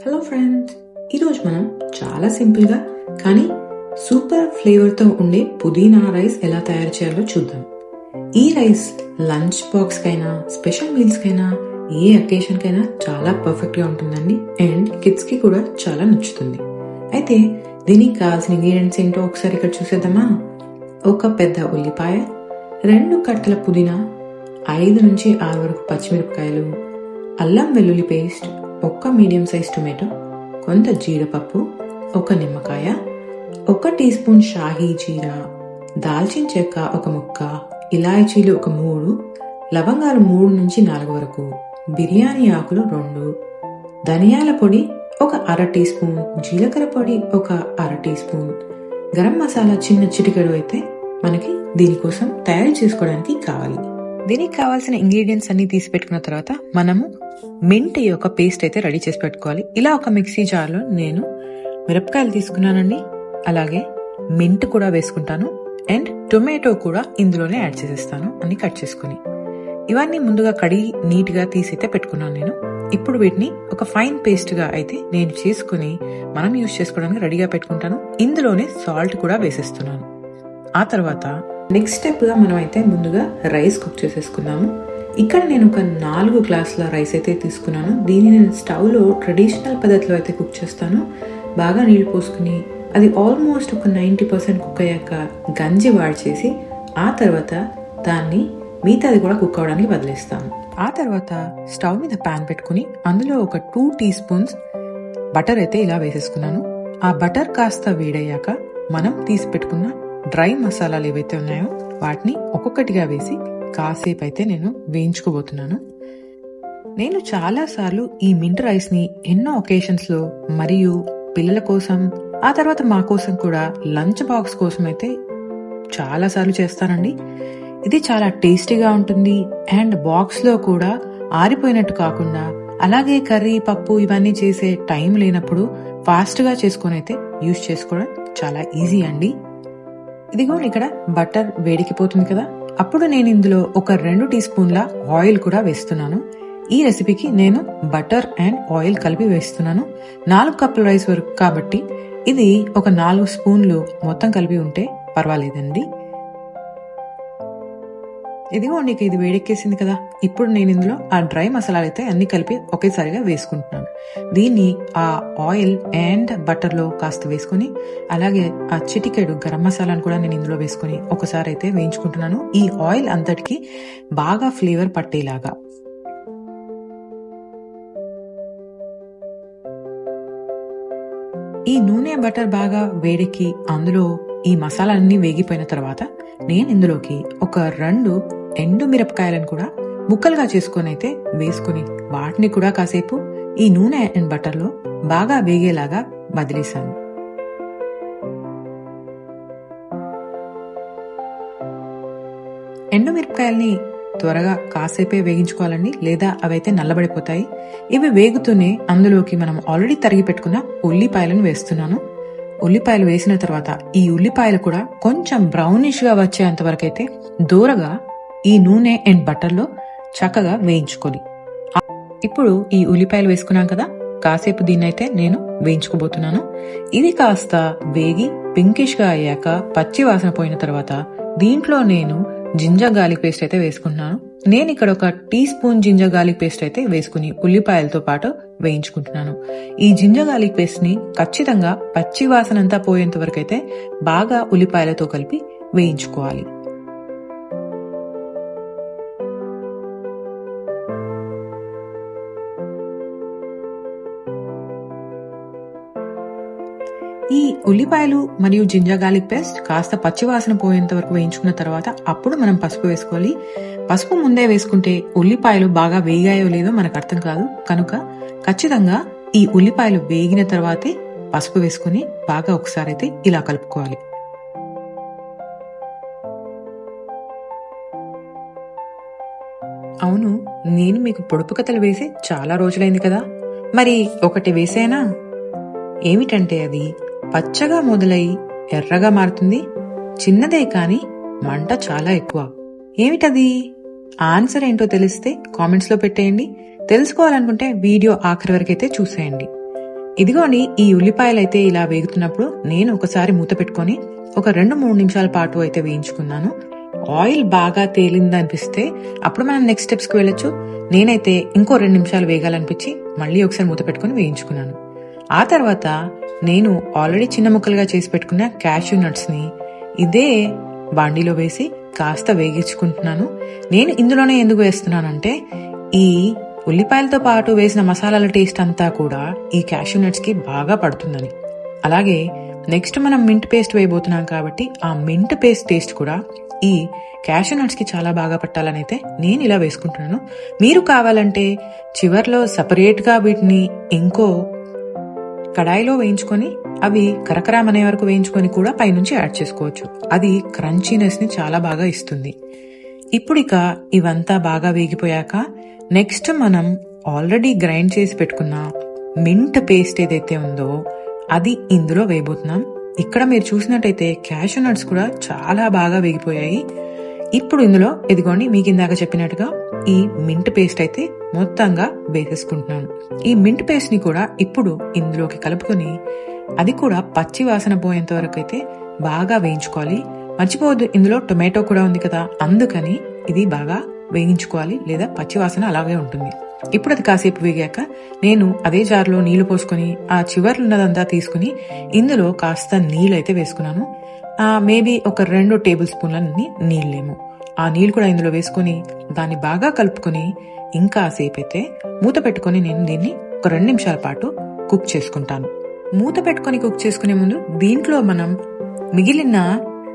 Hello friends, ఈరోజు మనం చాలా సింపుల్గా కానీ సూపర్ ఫ్లేవర్తో ఉండే పుదీనా రైస్ ఎలా తయారు చేయాలో చూద్దాం. ఈ రైస్ లంచ్ బాక్స్కైనా స్పెషల్ మీల్స్కైనా ఏ అకేషన్కైనా చాలా పర్ఫెక్ట్గా ఉంటుందండి. అండ్ కిడ్స్కి కూడా చాలా నచ్చుతుంది. అయితే దీనికి కావాల్సిన ఇంగ్రీడియంట్స్ ఏంటో ఒకసారి ఇక్కడ చూసేద్దామా. ఒక పెద్ద ఉల్లిపాయ, 2 కట్టల పుదీనా, 5 నుంచి 6 వరకు పచ్చిమిరపకాయలు, అల్లం వెల్లుల్లి పేస్ట్, 1 మీడియం సైజ్ టొమాటో, కొంత జీడిపప్పు, 1 నిమ్మకాయ, 1 టీ స్పూన్ షాహీ జీరా, దాల్చిన చెక్క 1 ముక్క, ఇలాచీలు 3, లవంగాలు 3 నుంచి 4 వరకు, బిర్యానీ ఆకులు 2, ధనియాల పొడి 1 అర టీ స్పూన్, జీలకర్ర పొడి 1 అర టీ స్పూన్, గరం మసాలా చిన్న చిటికెడు అయితే మనకి దీనికోసం తయారు చేసుకోవడానికి కావాలి. దీనికి కావాల్సిన ఇంగ్రీడియంట్స్ అన్ని తీసి పెట్టుకున్న తర్వాత మనము మింట్ యొక్క పేస్ట్ అయితే రెడీ చేసి పెట్టుకోవాలి. ఇలా ఒక మిక్సీ జార్లో నేను మిరపకాయలు తీసుకున్నానండి, అలాగే మింట్ కూడా వేసుకుంటాను, అండ్ టొమాటో కూడా ఇందులోనే యాడ్ చేసేస్తాను అన్ని కట్ చేసుకుని. ఇవన్నీ ముందుగా కడిగి నీట్ గా తీసి అయితే పెట్టుకున్నాను నేను. ఇప్పుడు వీటిని ఒక ఫైన్ పేస్ట్ గా అయితే నేను చేసుకుని మనం యూజ్ చేసుకోవడానికి రెడీగా పెట్టుకుంటాను. ఇందులోనే సాల్ట్ కూడా వేసేస్తున్నాను. ఆ తర్వాత నెక్స్ట్ స్టెప్ గా మనం అయితే ముందుగా రైస్ కుక్ చేసేసుకున్నాము. ఇక్కడ నేను ఒక 4 గ్లాసుల రైస్ అయితే తీసుకున్నాను. దీన్ని నేను స్టవ్ లో ట్రెడిషనల్ పద్ధతిలో అయితే కుక్ చేస్తాను. బాగా నీళ్లు పోసుకుని అది ఆల్మోస్ట్ ఒక 90% కుక్ అయ్యాక గంజి వాడ్చేసి ఆ తర్వాత దాన్ని మిగతాది కూడా కుక్ అవడానికి వదిలేస్తాను. ఆ తర్వాత స్టవ్ మీద ప్యాన్ పెట్టుకుని అందులో ఒక 2 టీ స్పూన్స్ బటర్ అయితే ఇలా వేసేసుకున్నాను. ఆ బటర్ కాస్త వేడయ్యాక మనం తీసి పెట్టుకున్న డ్రై మసాలాలు ఏవైతే ఉన్నాయో వాటిని ఒక్కొక్కటిగా వేసి కాసేపు అయితే నేను వేయించుకోబోతున్నాను. నేను చాలా సార్లు ఈ మింట్ రైస్ ని ఎన్నో ఒకేషన్స్ లో మరియు పిల్లల కోసం ఆ తర్వాత మా కోసం కూడా లంచ్ బాక్స్ కోసం అయితే చాలా సార్లు చేస్తానండి. ఇది చాలా టేస్టీగా ఉంటుంది అండ్ బాక్స్ లో కూడా ఆరిపోయినట్టు కాకుండా, అలాగే కర్రీ పప్పు ఇవన్నీ చేసే టైం లేనప్పుడు ఫాస్ట్ గా చేసుకొని అయితే యూజ్ చేసుకోవడం చాలా ఈజీ అండి. ఇదిగో ఇక్కడ బటర్ వేడికిపోతుంది కదా, అప్పుడు నేను ఇందులో ఒక 2 టీ స్పూన్ల ఆయిల్ కూడా వేస్తున్నాను. ఈ రెసిపీకి నేను బటర్ అండ్ ఆయిల్ కలిపి వేస్తున్నాను. 4 కప్పుల రైస్ వరకు కాబట్టి ఇది ఒక 4 స్పూన్లు మొత్తం కలిపి ఉంటే పర్వాలేదండి. ఇదిగోండి ఇది వేడెక్కేసింది కదా, ఇప్పుడు నేను ఇందులో ఆ డ్రై మసాలాలు అయితే అన్ని కలిపి ఒకేసారిగా వేసుకుంటున్నాను. దీన్ని ఆ ఆయిల్ అండ్ బటర్ లో కాస్త వేసుకుని అలాగే ఆ చిటికెడు గరం మసాలాను కూడా నేను ఇందులో వేసుకుని ఒకసారి అయితే వేయించుకుంటున్నాను. ఈ ఆయిల్ అంతటికి బాగా ఫ్లేవర్ పట్టేలాగా. ఈ నూనె బటర్ బాగా వేడెక్కి అందులో ఈ మసాలాలన్నీ వేగిపోయిన తర్వాత నేను ఇందులోకి ఒక 2 ఎండు మిరపకాయలను కూడా ముక్కలుగా చేసుకొని అయితే వేసుకుని వాటిని కూడా కాసేపు ఈ నూనె అండ్ బటర్ లో బాగా వేగేలాగా వదిలేశాను. ఎండు మిరపకాయల్ని త్వరగా కాసేపే వేగించుకోవాలండి, లేదా అవైతే నల్లబడిపోతాయి. ఇవి వేగుతూనే అందులోకి మనం ఆల్రెడీ తరిగి పెట్టుకున్న ఉల్లిపాయలను వేస్తున్నాను. ఉల్లిపాయలు వేసిన తర్వాత ఈ ఉల్లిపాయలు కూడా కొంచెం బ్రౌనిష్ గా వచ్చేంత వరకు అయితే దూరగా ఈ నూనె అండ్ బటర్ లో చక్కగా వేయించుకోవాలి. ఇప్పుడు ఈ ఉల్లిపాయలు వేసుకున్నాం కదా, కాసేపు దీన్నైతే నేను వేయించుకోబోతున్నాను. ఇది కాస్త వేగి పింకిష్ గా అయ్యాక పచ్చి వాసన పోయిన తర్వాత దీంట్లో నేను జింజర్ గార్లిక్ పేస్ట్ అయితే వేసుకుంటున్నాను. నేను ఇక్కడ ఒక teaspoon ginger garlic paste అయితే వేసుకుని ఉల్లిపాయలతో పాటు వేయించుకుంటున్నాను. ఈ జింజర్ గార్లిక్ పేస్ట్ ని ఖచ్చితంగా పచ్చి వాసన అంతా పోయేంత వరకు అయితే బాగా ఉల్లిపాయలతో కలిపి వేయించుకోవాలి. ఈ ఉల్లిపాయలు మరియు జింజర్ గార్లిక్ పేస్ట్ కాస్త పచ్చివాసన పోయేంత వరకు వేయించుకున్న తర్వాత అప్పుడు మనం పసుపు వేసుకోవాలి. పసుపు ముందే వేసుకుంటే ఉల్లిపాయలు బాగా వేగాయో లేదో మనకు అర్థం కాదు, కనుక ఖచ్చితంగా ఈ ఉల్లిపాయలు వేగిన తర్వాతే పసుపు వేసుకుని బాగా ఒకసారి అయితే ఇలా కలుపుకోవాలి. అవును, నేను మీకు పొడుపు కథలు వేసి చాలా రోజులైంది కదా, మరి ఒకటి వేసేనా? ఏమిటంటే అది పచ్చగా మొదలై ఎర్రగా మారుతుంది. చిన్నదే కాని మంట చాలా ఎక్కువ. ఏమిటది? ఆన్సర్ ఏంటో తెలిస్తే కామెంట్స్ లో పెట్టేయండి. తెలుసుకోవాలనుకుంటే వీడియో ఆఖరి వరకు అయితే చూసేయండి. ఇదిగోండి, ఈ ఉల్లిపాయలు అయితే ఇలా వేగుతున్నప్పుడు నేను ఒకసారి మూత పెట్టుకొని ఒక 2-3 నిమిషాల పాటు అయితే వేయించుకున్నాను. ఆయిల్ బాగా తేలిందనిపిస్తే అప్పుడు మనం నెక్స్ట్ స్టెప్స్ కి వెళ్ళొచ్చు. నేనైతే ఇంకో 2 నిమిషాలు వేగాలనిపించి మళ్ళీ ఒకసారి మూత పెట్టుకుని వేయించుకున్నాను. ఆ తర్వాత నేను ఆల్రెడీ చిన్న ముక్కలుగా చేసి పెట్టుకున్న క్యాష్యూ నట్స్ ని ఇదే బాండీలో వేసి కాస్త వేగించుకుంటున్నాను. నేను ఇందులోనే ఎందుకు వేస్తున్నానంటే ఈ ఉల్లిపాయలతో పాటు వేసిన మసాలాల టేస్ట్ అంతా కూడా ఈ క్యాష్యూ నట్స్ కి బాగా పడుతుందని. అలాగే నెక్స్ట్ మనం మింట్ పేస్ట్ వేయబోతున్నాం కాబట్టి ఆ మింట్ పేస్ట్ టేస్ట్ కూడా ఈ క్యాష్యూ నట్స్ కి చాలా బాగా పట్టాలని అయితే నేను ఇలా వేసుకుంటున్నాను. మీరు కావాలంటే చివర్లో సపరేట్ గా వీటిని ఇంకో కడాయిలో వేయించుకొని అవి కరకరామనే వరకు వేయించుకొని కూడా పైనుంచి యాడ్ చేసుకోవచ్చు. అది క్రంచీనెస్ ని చాలా బాగా ఇస్తుంది. ఇప్పుడు ఇక ఇవంతా బాగా వేగిపోయాక నెక్స్ట్ మనం ఆల్రెడీ గ్రైండ్ చేసి పెట్టుకున్న మింట్ పేస్ట్ ఏదైతే ఉందో అది ఇందులో వేయబోతున్నాం. ఇక్కడ మీరు చూసినట్టయితే క్యాష్యూ నట్స్ కూడా చాలా బాగా వేగిపోయాయి. ఇప్పుడు ఇందులో ఇదిగోండి, మీకు ఇందాక చెప్పినట్టుగా ఈ మింట్ పేస్ట్ అయితే మొత్తంగా వేసేసుకుంటున్నాను. ఈ మింట్ పేస్ట్ ని కూడా ఇప్పుడు ఇందులోకి కలుపుకొని అది కూడా పచ్చి వాసన పోయేంత వరకు అయితే బాగా వేయించుకోవాలి. మర్చిపోవద్దు, ఇందులో టొమాటో కూడా ఉంది కదా, అందుకని ఇది బాగా వేయించుకోవాలి, లేదా పచ్చి వాసన అలాగే ఉంటుంది. ఇప్పుడు అది కాసేపు వేగాక నేను అదే జార్లో నీళ్లు పోసుకొని ఆ చివర్లు ఉన్నదంతా తీసుకుని ఇందులో కాస్త నీళ్ళు అయితే వేసుకున్నాను. మేబీ ఒక 2 టేబుల్ స్పూన్ల నీళ్ళేమో. ఆ నీళ్ళు కూడా ఇందులో వేసుకొని దాన్ని బాగా కలుపుకొని ఇంకా సేపు అయితే మూత పెట్టుకొని నేను దీన్ని ఒక 2 నిమిషాల పాటు కుక్ చేసుకుంటాను. మూత పెట్టుకొని కుక్ చేసుకునే ముందు దీంట్లో మనం మిగిలిన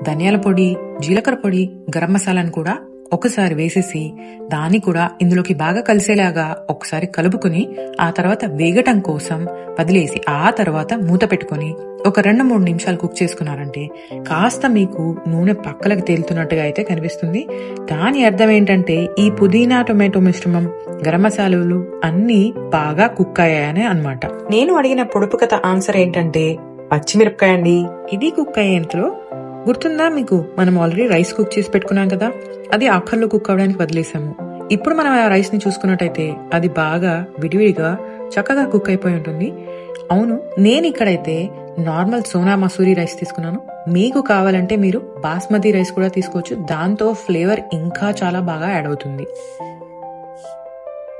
ధనియాల పొడి, జీలకర్ర పొడి, గరం మసాలాను కూడా ఒకసారి వేసేసి దాన్ని కూడా ఇందులోకి బాగా కలిసేలాగా ఒకసారి కలుపుకొని ఆ తర్వాత వేగటం కోసం వదిలేసి ఆ తర్వాత మూత పెట్టుకొని ఒక 2-3 నిమిషాలు కుక్ చేసుకున్నారంటే కాస్త మీకు నూనె పక్కలకు తేలుతున్నట్టుగా అయితే కనిపిస్తుంది. దాని అర్థం ఏంటంటే ఈ పుదీనా టొమాటో మిశ్రమం, గరం మసాలాలు అన్ని బాగా కుక్ అయ్యాయనే అన్నమాట. నేను అడిగిన పొడుపు కథ ఆన్సర్ ఏంటంటే పచ్చిమిరపకాయ అండి. ఇది కుక్ అయ్యేంతలో గుర్తుందా మీకు, మనం ఆల్రెడీ రైస్ కుక్ చేసి పెట్టుకున్నాం కదా, అది ఆఖర్లో కుక్ అవడానికి వదిలేసాము. ఇప్పుడు మనం ఆ రైస్ ని చూసుకున్నట్టయితే అది బాగా విడివిడిగా చక్కగా కుక్ అయిపోయి ఉంటుంది. అవును, నేను ఇక్కడైతే నార్మల్ సోనా మసూరి రైస్ తీసుకున్నాను. మీకు కావాలంటే మీరు బాస్మతి రైస్ కూడా తీసుకోవచ్చు. దాంతో ఫ్లేవర్ ఇంకా చాలా బాగా యాడ్ అవుతుంది.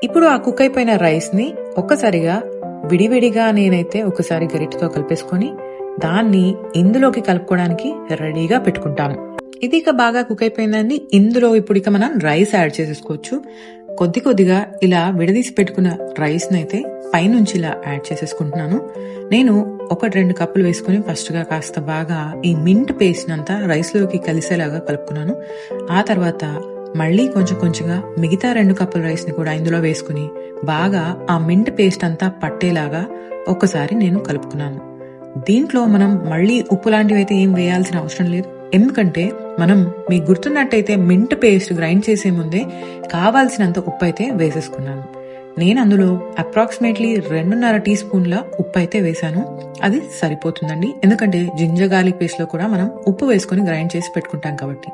ఇప్పుడు ఆ కుక్ అయిపోయిన రైస్ ని ఒక్కసారిగా విడివిడిగా నేనైతే ఒకసారి గరిటెతో కలిపేసుకొని దాన్ని ఇందులోకి కలుపుకోవడానికి రెడీగా పెట్టుకుంటాను. ఇది ఇక బాగా కుక్ అయిపోయిందండి. ఇందులో ఇప్పుడు ఇక మనం రైస్ యాడ్ చేసేసుకోవచ్చు. కొద్ది కొద్దిగా ఇలా విడదీసి పెట్టుకున్న రైస్ నైతే పైనుంచి ఇలా యాడ్ చేసేసుకుంటున్నాను. నేను 1-2 కప్పులు వేసుకుని ఫస్ట్ గా కాస్త బాగా ఈ మింట్ పేస్ట్ అంతా రైస్ లోకి కలిసేలాగా కలుపుకున్నాను. ఆ తర్వాత మళ్ళీ కొంచెం కొంచెంగా మిగతా 2 కప్పుల రైస్ ని కూడా ఇందులో వేసుకుని బాగా ఆ మింట్ పేస్ట్ అంతా పట్టేలాగా ఒక్కసారి నేను కలుపుకున్నాను. దీంట్లో మనం మళ్ళీ ఉప్పు లాంటివి అయితే ఏం వేయాల్సిన అవసరం లేదు. ఎందుకంటే మనం మీకు గుర్తున్నట్టయితే మింట్ పేస్ట్ గ్రైండ్ చేసే ముందే కావాల్సినంత ఉప్పు అయితే వేసేసుకున్నాను. నేను అందులో అప్రాక్సిమేట్లీ 2.5 టీ స్పూన్ల ఉప్పు అయితే వేసాను. అది సరిపోతుందండి, ఎందుకంటే జింజర్ గార్లిక్ పేస్ట్ లో కూడా మనం ఉప్పు వేసుకుని గ్రైండ్ చేసి పెట్టుకుంటాం కాబట్టి.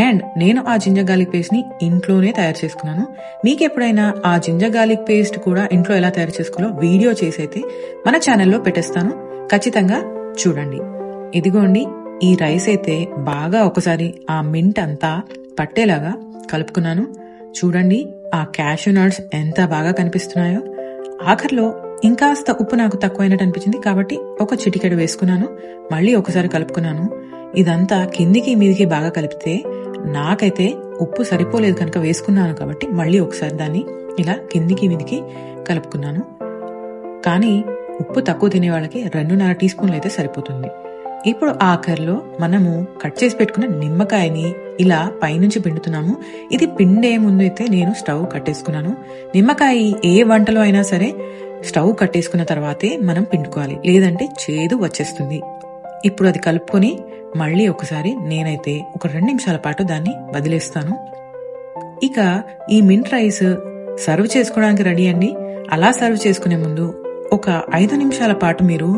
అండ్ నేను ఆ జింజర్ గార్లిక్ పేస్ట్ ని ఇంట్లోనే తయారు చేసుకున్నాను. మీకు ఎప్పుడైనా ఆ జింజర్ గార్లిక్ పేస్ట్ కూడా ఇంట్లో ఎలా తయారు చేసుకోవాలో వీడియో చేసి అయితే మన ఛానల్లో పెట్టేస్తాను, ఖచ్చితంగా చూడండి. ఇదిగోండి, ఈ రైస్ అయితే బాగా ఒకసారి ఆ మింట్ అంతా పట్టేలాగా కలుపుకున్నాను. చూడండి ఆ క్యాష్యూ నట్స్ ఎంత బాగా కనిపిస్తున్నాయో. ఆఖర్లో ఇంకాస్త ఉప్పు నాకు తక్కువైనట్టు అనిపించింది కాబట్టి ఒక చిటికెడు వేసుకున్నాను. మళ్ళీ ఒకసారి కలుపుకున్నాను. ఇదంతా కిందికి మీదికి బాగా కలిపితే నాకైతే ఉప్పు సరిపోలేదు కనుక వేసుకున్నాను కాబట్టి మళ్ళీ ఒకసారి దాన్ని ఇలా కిందికి మీదికి కలుపుకున్నాను. కానీ ఉప్పు తక్కువ తినే వాళ్ళకి 2.5 టీ స్పూన్లు అయితే సరిపోతుంది. ఇప్పుడు ఆఖర్లో మనము కట్ చేసి పెట్టుకున్న నిమ్మకాయని ఇలా పైనుంచి పిండుతున్నాము. ఇది పిండే ముందు అయితే నేను స్టవ్ కట్టేసుకున్నాను. నిమ్మకాయ ఏ వంటలో అయినా సరే స్టవ్ కట్టేసుకున్న తర్వాతే మనం పిండుకోవాలి, లేదంటే చేదు వచ్చేస్తుంది. ఇప్పుడు అది కలుపుకొని మళ్ళీ ఒకసారి నేనైతే ఒక 2 నిమిషాల పాటు దాన్ని వదిలేస్తాను. ఇక ఈ మింట్ రైస్ సర్వ్ చేసుకోవడానికి రెడీ అండి. అలా సర్వ్ చేసుకునే ముందు ఒక 5 నిమిషాల పాటు మీరు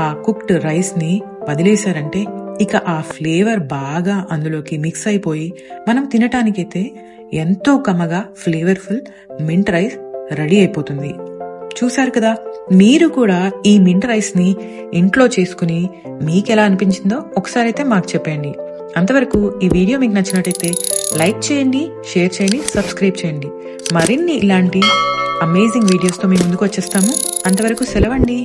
ఆ కుక్డ్ రైస్ ని వదిలేశారంటే ఇక ఆ ఫ్లేవర్ బాగా అందులోకి మిక్స్ అయిపోయి మనం తినటానికైతే ఎంతో కమ్మగా ఫ్లేవర్ఫుల్ మింట్ రైస్ రెడీ అయిపోతుంది. చూసారు కదా, మీరు కూడా ఈ మింట్ రైస్ని ఇంట్లో చేసుకుని మీకు ఎలా అనిపించిందో ఒకసారి అయితే మాకు చెప్పండి. అంతవరకు ఈ వీడియో మీకు నచ్చినట్టయితే లైక్ చేయండి, షేర్ చేయండి, సబ్స్క్రైబ్ చేయండి. మరిన్ని ఇలాంటి అమేజింగ్ వీడియోస్తో మేము ముందుకు వచ్చేస్తాము. అంతవరకు సెలవండి.